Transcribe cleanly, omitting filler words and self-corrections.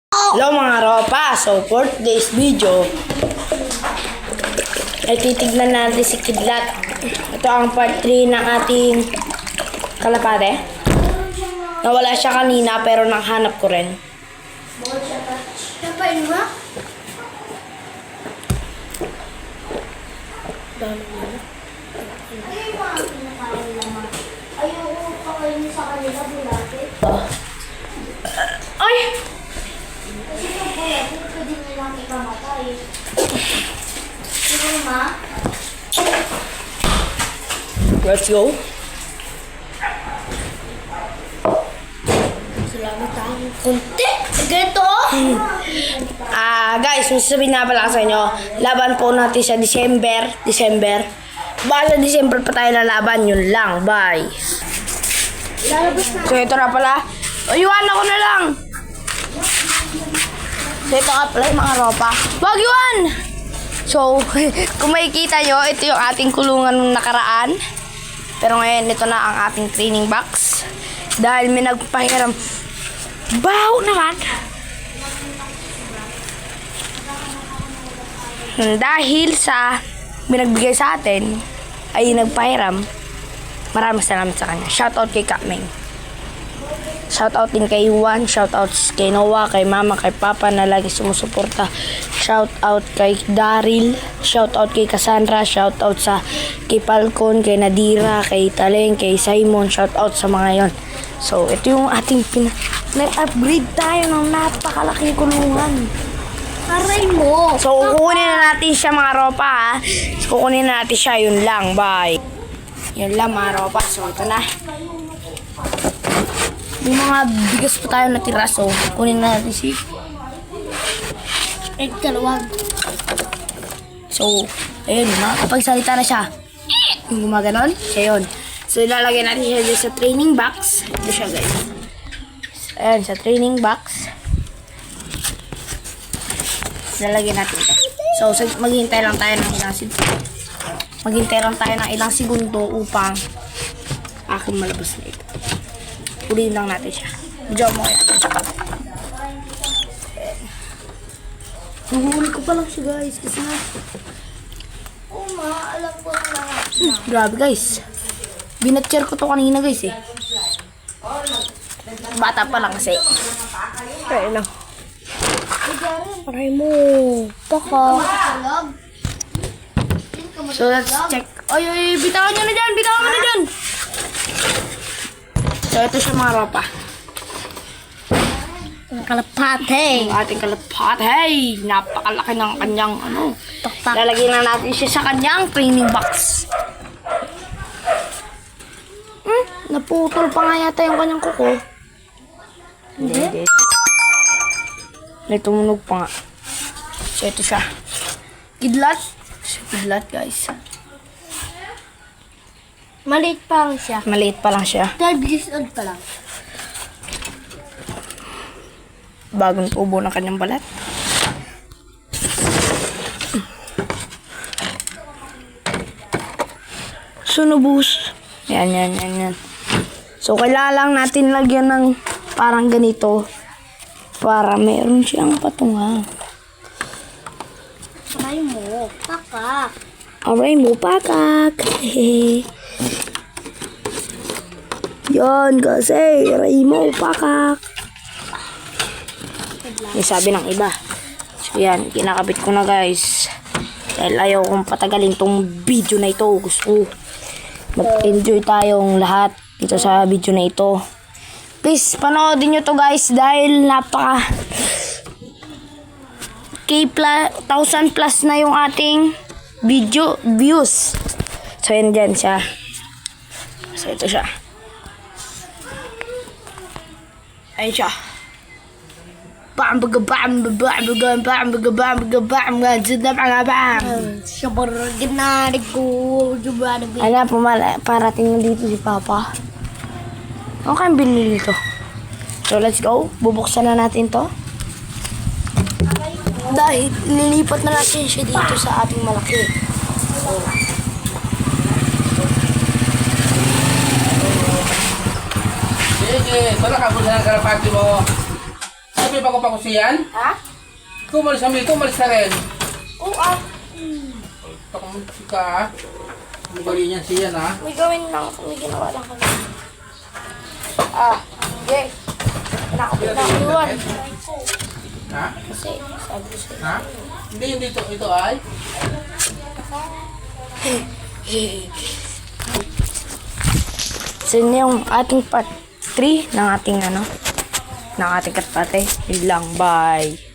Hello mga ropa, so for today's video ay titignan natin si Kidlat. Ito ang part 3 ng ating kalapate. Nawala siya kanina pero nakahanap ko rin. Napain mo? Ayoko pakainin sa kanila bulate. Ay! Kasi yung bulate, pwede nilang ikamatay. Sino ma? Let's go. Salamat ang kunti. Ganito? Guys, may sasabihin nga pala sa inyo, laban po natin sa December. Baka sa December pa tayo lalaban, yun lang. Bye. Lalabas na. So ito na pala. Iwan ako na lang. So ito nga pala yung mga ropa. Wag iwan! So, kung makikita nyo, ito yung ating kulungan nung nakaraan. Pero ngayon, ito na ang ating training box. Dahil may nagpahiram. Baho naman! Dahil sa binagbigay sa atin, ay nagpahiram. Maraming salamat sa kanya. Shoutout kay Kameng. Shoutout din kay Juan. Shoutout kay Noah, kay Mama, kay Papa na lagi sumusuporta. Shoutout kay Daryl. Shoutout kay Cassandra. Shoutout sa kay Falcon, kay Nadira, kay Taleng, kay Simon. Shoutout sa mga yon. So, ito yung ating nag-upgrade tayo ng napakalaking kulungan. Aray mo. So, kukunin na natin siya mga ropa ha. So, kukunin na natin siya. Yun lang. Bye. Yun lang mga ropa. So, ito na. May mga bigas pa tayo natira. So, kunin na natin si... Kalawag. So, ayun. Nakapagsalita na siya. Yung gumaganon. Siya yun. So, ilalagay natin siya dyan sa training box. Ito siya guys. Ayan, sa training box. Lalagyan natin ito. So, maghintay lang tayo ng ilang segundo upang aking malabas na ito. Ulihin lang natin siya. Diyan mo kaya. Nahuhuli ko pa lang siya guys. Kasi nga. Oo ma, alam ko na lahat. Grabe guys. Binatcher ko to kanina guys eh. Bata pa lang kasi. Kaya lang. Aray mo. Baka. So, let's check. Ay, bitawan nyo na dyan. Bitawan mo na dyan. So, ito siya mga ropa. Ang kalapate. Ang ating kalapate. Hey! Napakalaki ng kanyang ano. Tukpak. Lalagyan na natin siya sa kanyang training box. Naputol pa nga yata yung kanyang kuko. Hindi. May tumunog pa nga. So, ito siya. Kidlat. Kidlat, guys. Maliit pa lang siya. Maliit pa lang siya. 12 years old pa lang. Bagong tubo ng kanyang balat. Sunubus. Yan. So, kailangan lang natin lagyan ng parang ganito. Para meron siyang patungan. Aray mo. Pakak. Aray mo, pakak. Yan kasi. Aray mo, pakak. Yung sabi ng iba. So yan, kinakabit ko na guys. Dahil ayaw kong patagalin tong video na ito. Gusto mag-enjoy tayong lahat dito sa video na ito. Please, panoodin nyo to guys dahil napaka 1,000 plus na yung ating video views. So, yan dyan siya. So, ito siya. Ayun siya. Parating na dito si Papa. Ano kayang binili ito? So, let's go. Bubuksan na natin to. Dahil, nilipat na natin siya dito sa ating malaki. So, Sige, wala ka po sa kalapati mo. Sabi ba ko pa ko siyan? Ha? Kumalis kami, kumalis na rin. Oo ah. Takumunti ka ha. Magaling yan siyan ha. May gawin lang. May ginawa lang kami. Ah. Okay. Nakapagkakuan. Ha? Kasi sabi ko sa'yo. Ha? Hindi ito ay. So yun yung ating part 3 ng ating ng ating katate. Yun lang. Bye.